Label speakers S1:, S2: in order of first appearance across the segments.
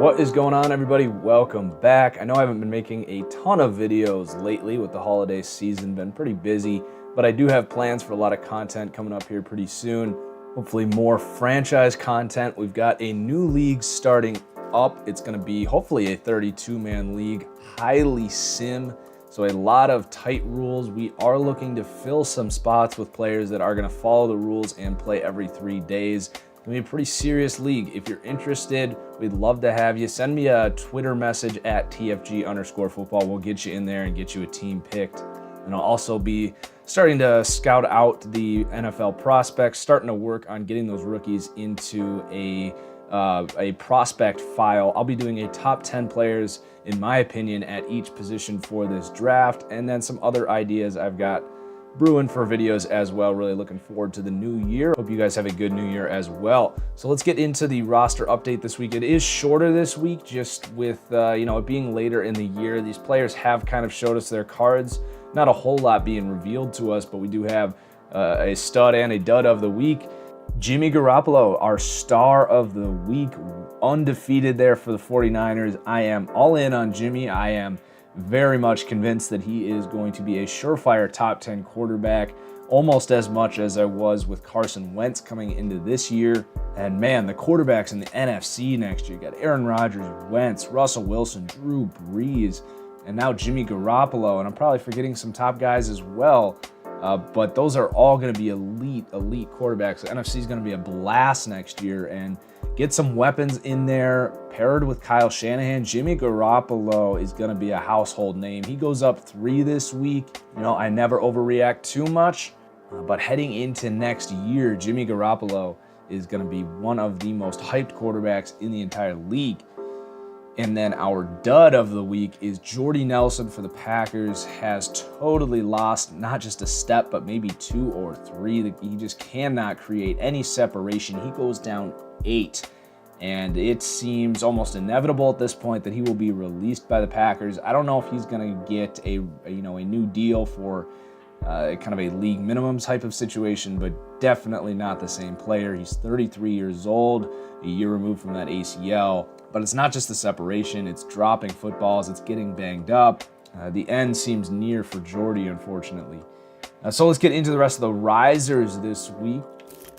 S1: What is going on, everybody? Welcome back. I know I haven't been making a ton of videos lately with the holiday season, been pretty busy, but I do have plans for a lot of content coming up here pretty soon. Hopefully more franchise content. We've got a new league starting up. It's going to be hopefully a 32-man league, highly sim, so a lot of tight rules. We are looking to fill some spots with players that are going to follow the rules and play every 3 days. It's gonna be a pretty serious league. If you're interested, we'd love to have you. Send me a Twitter message at TFG_football. We'll get you in there and get you a team picked. And I'll also be starting to scout out the NFL prospects, starting to work on getting those rookies into a prospect file. I'll be doing a top 10 players, in my opinion, at each position for this draft, and then some other ideas I've got brewing for videos as well. Really looking forward to the new year. Hope you guys have a good new year as well. So let's get into the roster update this week. It is shorter this week, just with it being later in the year. These players have kind of showed us their cards. Not a whole lot being revealed to us, but we do have a stud and a dud of the week. Jimmy Garoppolo, our star of the week, undefeated there for the 49ers. I am all in on Jimmy. I am very much convinced that he is going to be a surefire top 10 quarterback, almost as much as I was with Carson Wentz coming into this year. And man, the quarterbacks in the NFC next year, you got Aaron Rodgers, Wentz, Russell Wilson, Drew Brees, and now Jimmy Garoppolo. And I'm probably forgetting some top guys as well, but those are all going to be elite quarterbacks. The NFC is going to be a blast next year, and get some weapons in there paired with Kyle Shanahan. Jimmy Garoppolo is going to be a household name. He goes up 3 this week. I never overreact too much, but heading into next year, Jimmy Garoppolo is going to be one of the most hyped quarterbacks in the entire league. And then our dud of the week is Jordy Nelson for the Packers. Has totally lost not just a step, but maybe 2 or 3. He just cannot create any separation. He goes down 8. And it seems almost inevitable at this point that he will be released by the Packers. I don't know if he's going to get a new deal for kind of a league minimum type of situation, but definitely not the same player. He's 33 years old, a year removed from that ACL. But it's not just the separation, it's dropping footballs, it's getting banged up. The end seems near for Jordy, unfortunately. So let's get into the rest of the risers this week.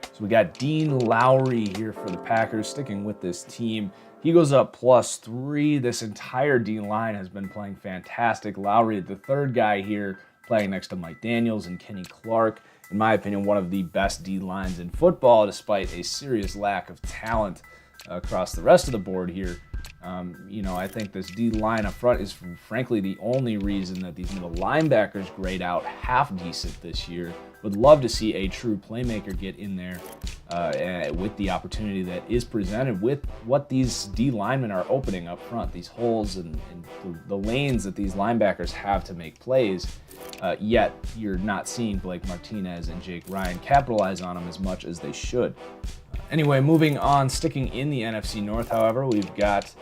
S1: So we got Dean Lowry here for the Packers, sticking with this team. He goes up +3. This entire D line has been playing fantastic. Lowry, the third guy here, playing next to Mike Daniels and Kenny Clark. In my opinion, one of the best D lines in football, despite a serious lack of talent across the rest of the board here. I think this D line up front is frankly the only reason that these middle linebackers grade out half decent this year. Would love to see a true playmaker get in there with the opportunity that is presented with what these D linemen are opening up front, these holes and the lanes that these linebackers have to make plays. Yet you're not seeing Blake Martinez and Jake Ryan capitalize on them as much as they should. Anyway, moving on, sticking in the NFC North, however, we've got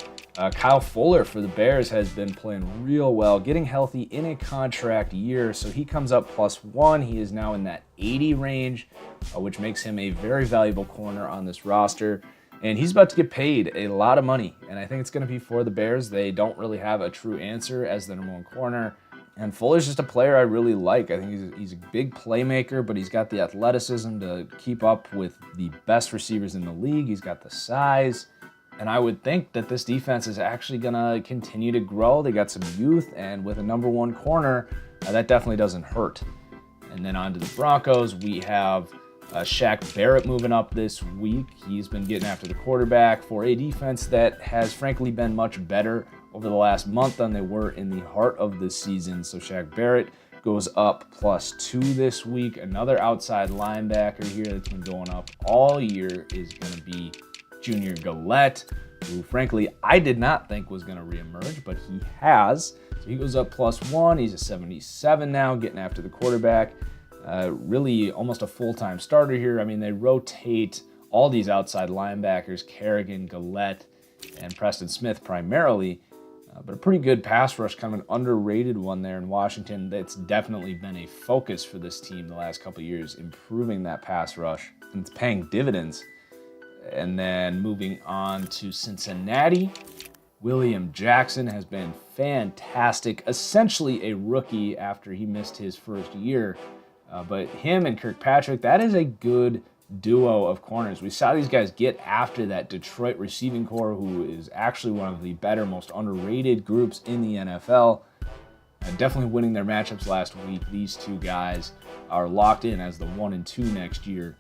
S1: Kyle Fuller for the Bears has been playing real well, getting healthy in a contract year, so he comes up +1. He is now in that 80 range, which makes him a very valuable corner on this roster. And he's about to get paid a lot of money, and I think it's going to be for the Bears. They don't really have a true answer as the number 1 corner. And Fuller's just a player I really like. I think he's a big playmaker, but he's got the athleticism to keep up with the best receivers in the league. He's got the size. And I would think that this defense is actually going to continue to grow. They got some youth, and with a number 1 corner, that definitely doesn't hurt. And then on to the Broncos, we have Shaq Barrett moving up this week. He's been getting after the quarterback for a defense that has frankly been much better over the last month than they were in the heart of the season. So Shaq Barrett goes up +2 this week. Another outside linebacker here that's been going up all year is going to be Junior Galette, who frankly I did not think was going to reemerge, but he has. So he goes up +1. He's a 77 now, getting after the quarterback. Really almost a full-time starter here. I mean, they rotate all these outside linebackers, Kerrigan, Galette, and Preston Smith primarily. But a pretty good pass rush, kind of an underrated one there in Washington. That's definitely been a focus for this team the last couple of years, improving that pass rush, and it's paying dividends. And then moving on to Cincinnati, William Jackson has been fantastic, essentially a rookie after he missed his first year. But him and Kirkpatrick, that is a good duo of corners. We saw these guys get after that Detroit receiving core, who is actually one of the better, most underrated groups in the NFL. Definitely winning their matchups last week. These two guys are locked in as the 1 and 2 next year.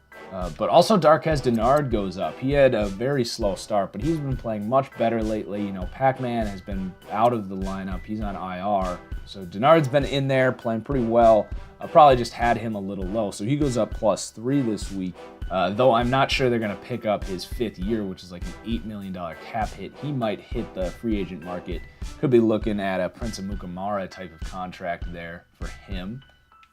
S1: But also Darqueze Dennard goes up. He had a very slow start, but he's been playing much better lately. You know, Pac-Man has been out of the lineup. He's on IR. So Dennard's been in there playing pretty well. I probably just had him a little low. So he goes up +3 this week. Though I'm not sure they're going to pick up his 5th year, which is like an $8 million cap hit. He might hit the free agent market. Could be looking at a Prince Amukamara type of contract there for him.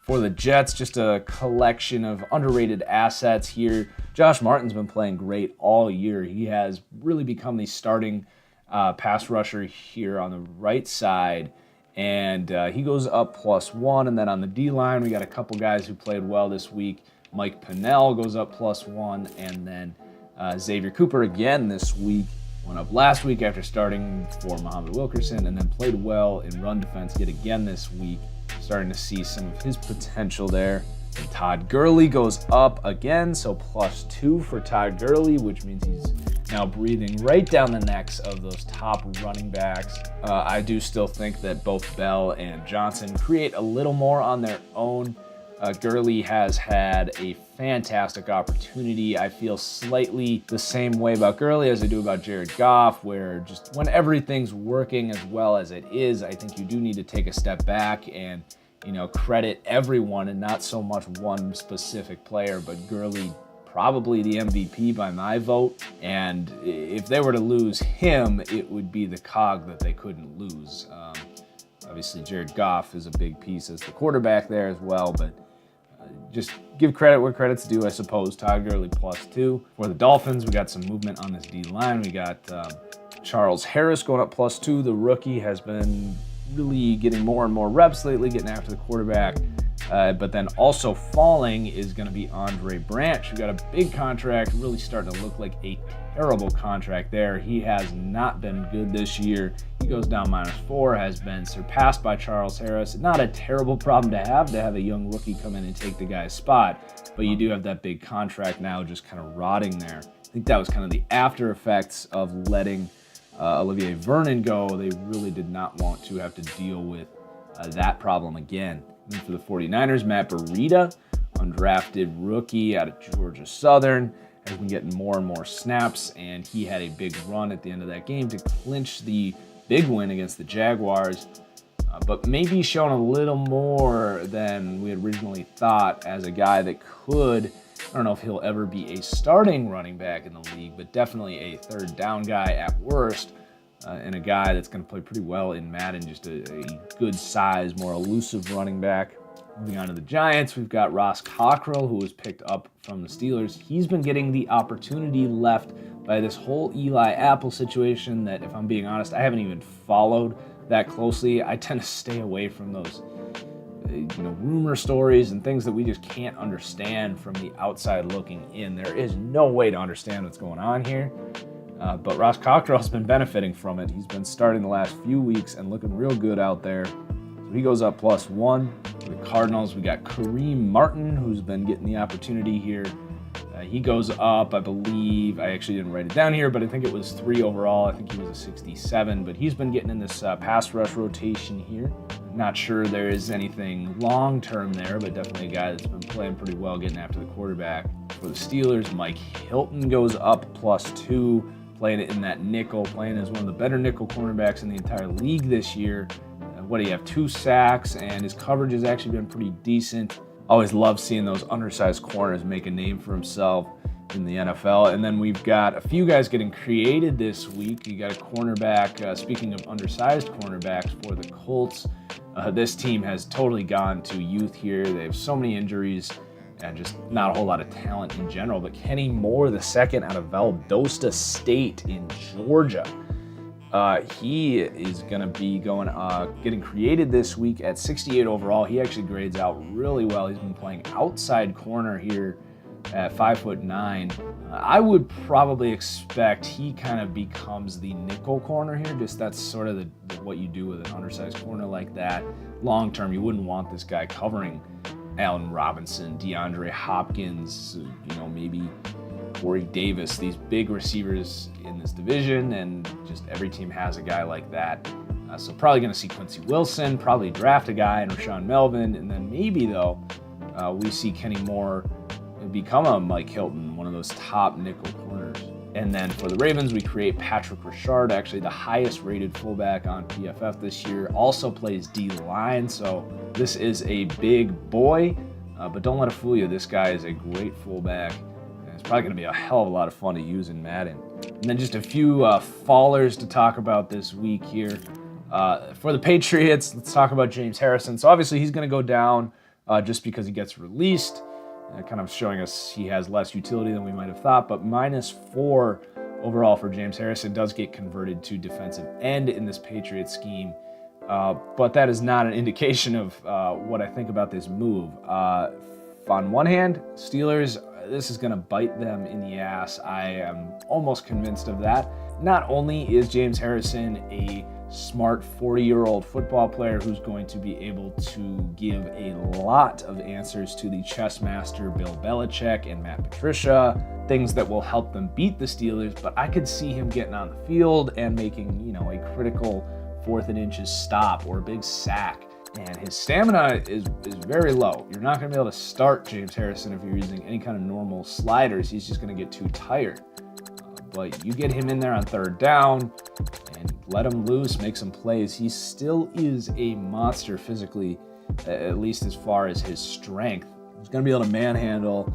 S1: For the Jets, just a collection of underrated assets here. Josh Martin's been playing great all year. He has really become the starting pass rusher here on the right side. And he goes up +1. And then on the D-line, we got a couple guys who played well this week. Mike Pennell goes up +1. And then Xavier Cooper again this week. Went up last week after starting for Muhammad Wilkerson, and then played well in run defense yet again this week. Starting to see some of his potential there. And Todd Gurley goes up again, so +2 for Todd Gurley, which means he's now breathing right down the necks of those top running backs. I do still think that both Bell and Johnson create a little more on their own. Gurley has had a fantastic opportunity. I feel slightly the same way about Gurley as I do about Jared Goff, where just when everything's working as well as it is, I think you do need to take a step back and, you know, credit everyone and not so much one specific player. But Gurley, probably the MVP by my vote. And if they were to lose him, it would be the cog that they couldn't lose. Obviously, Jared Goff is a big piece as the quarterback there as well, but just give credit where credit's due, I suppose. Todd Gurley +2. For the Dolphins, we got some movement on this D-line. We got Charles Harris going up +2. The rookie has been really getting more and more reps lately, getting after the quarterback. But then also falling is going to be Andre Branch, who got a big contract, really starting to look like a terrible contract there. He has not been good this year. He goes down -4, has been surpassed by Charles Harris. Not a terrible problem to have a young rookie come in and take the guy's spot, but you do have that big contract now just kind of rotting there. I think that was kind of the after effects of letting Olivier Vernon go. They really did not want to have to deal with that problem again. And for the 49ers, Matt Breida, undrafted rookie out of Georgia Southern, has been getting more and more snaps, and he had a big run at the end of that game to clinch the big win against the Jaguars. But maybe shown a little more than we had originally thought as a guy that could, I don't know if he'll ever be a starting running back in the league, but definitely a third down guy at worst. And a guy that's going to play pretty well in Madden, just a good size, more elusive running back. Moving on to the Giants, we've got Ross Cockrell, who was picked up from the Steelers. He's been getting the opportunity left by this whole Eli Apple situation that, if I'm being honest, I haven't even followed that closely. I tend to stay away from those rumor stories and things that we just can't understand from the outside looking in. There is no way to understand what's going on here. But Ross Cockrell's been benefiting from it. He's been starting the last few weeks and looking real good out there. So he goes up +1. For the Cardinals, we got Kareem Martin, who's been getting the opportunity here. He goes up, I believe, I actually didn't write it down here, but I think it was 3 overall. I think he was a 67, but he's been getting in this pass rush rotation here. Not sure there is anything long-term there, but definitely a guy that's been playing pretty well, getting after the quarterback. For the Steelers, Mike Hilton goes up +2, playing it in that nickel, playing as one of the better nickel cornerbacks in the entire league this year. What do you have? 2 sacks, and his coverage has actually been pretty decent. Always love seeing those undersized corners make a name for himself in the NFL. And then we've got a few guys getting created this week. You got a cornerback, speaking of undersized cornerbacks for the Colts. This team has totally gone to youth here. They have so many injuries and just not a whole lot of talent in general. But Kenny Moore, the second out of Valdosta State in Georgia, he is going to be getting created this week at 68 overall. He actually grades out really well. He's been playing outside corner here at 5'9". I would probably expect he kind of becomes the nickel corner here. Just that's sort of what you do with an undersized corner like that. Long term, you wouldn't want this guy covering Allen Robinson, DeAndre Hopkins, maybe Corey Davis, these big receivers in this division, and just every team has a guy like that. So probably going to see Quincy Wilson, probably draft a guy in Rashaan Melvin, and then maybe, though, we see Kenny Moore become a Mike Hilton, one of those top nickel corners. And then for the Ravens, we create Patrick Ricard, actually the highest rated fullback on PFF this year, also plays D-line, so this is a big boy, but don't let it fool you. This guy is a great fullback, and it's probably going to be a hell of a lot of fun to use in Madden. And then just a few fallers to talk about this week here. For the Patriots, let's talk about James Harrison. So obviously he's going to go down just because he gets released, kind of showing us he has less utility than we might have thought, but -4 overall for James Harrison does get converted to defensive end in this Patriots scheme. But that is not an indication of what I think about this move. On one hand, Steelers, this is going to bite them in the ass. I am almost convinced of that. Not only is James Harrison a smart 40-year-old football player who's going to be able to give a lot of answers to the chess master Bill Belichick and Matt Patricia, things that will help them beat the Steelers, but I could see him getting on the field and making, a critical 4th and inches stop or a big sack. And his stamina is very low. You're not going to be able to start James Harrison if you're using any kind of normal sliders. He's just going to get too tired. But you get him in there on 3rd down and let him loose, make some plays. He still is a monster physically, at least as far as his strength. He's going to be able to manhandle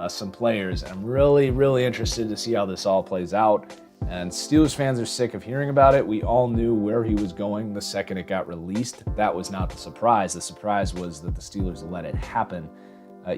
S1: some players. I'm really, really interested to see how this all plays out. And Steelers fans are sick of hearing about it. We all knew where he was going the second it got released. That was not the surprise. The surprise was that the Steelers let it happen.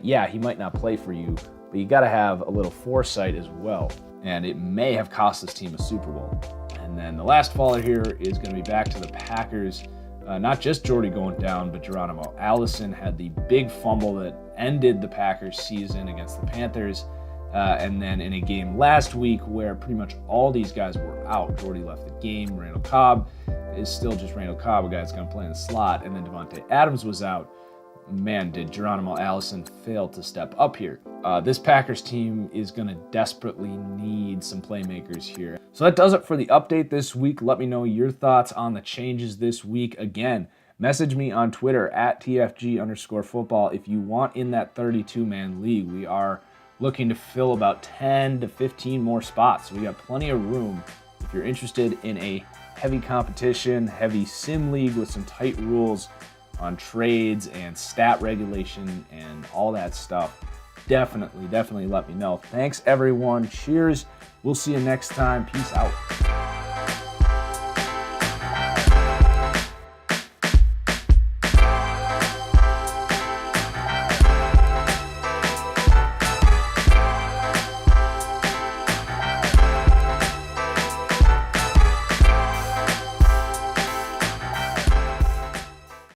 S1: Yeah, he might not play for you, but you got to have a little foresight as well. And it may have cost this team a Super Bowl. And then the last faller here is going to be back to the Packers. Not just Jordy going down, but Geronimo Allison had the big fumble that ended the Packers season against the Panthers. And then in a game last week where pretty much all these guys were out, Jordy left the game, Randall Cobb is still just Randall Cobb, a guy that's going to play in the slot, and then Devontae Adams was out. Man, did Geronimo Allison fail to step up here. This Packers team is going to desperately need some playmakers here. So that does it for the update this week. Let me know your thoughts on the changes this week. Again, message me on Twitter at TFG_football if you want in that 32-man league. We are looking to fill about 10 to 15 more spots. So we got plenty of room. If you're interested in a heavy competition, heavy sim league with some tight rules on trades and stat regulation and all that stuff, definitely let me know. Thanks, everyone. Cheers. We'll see you next time. Peace out.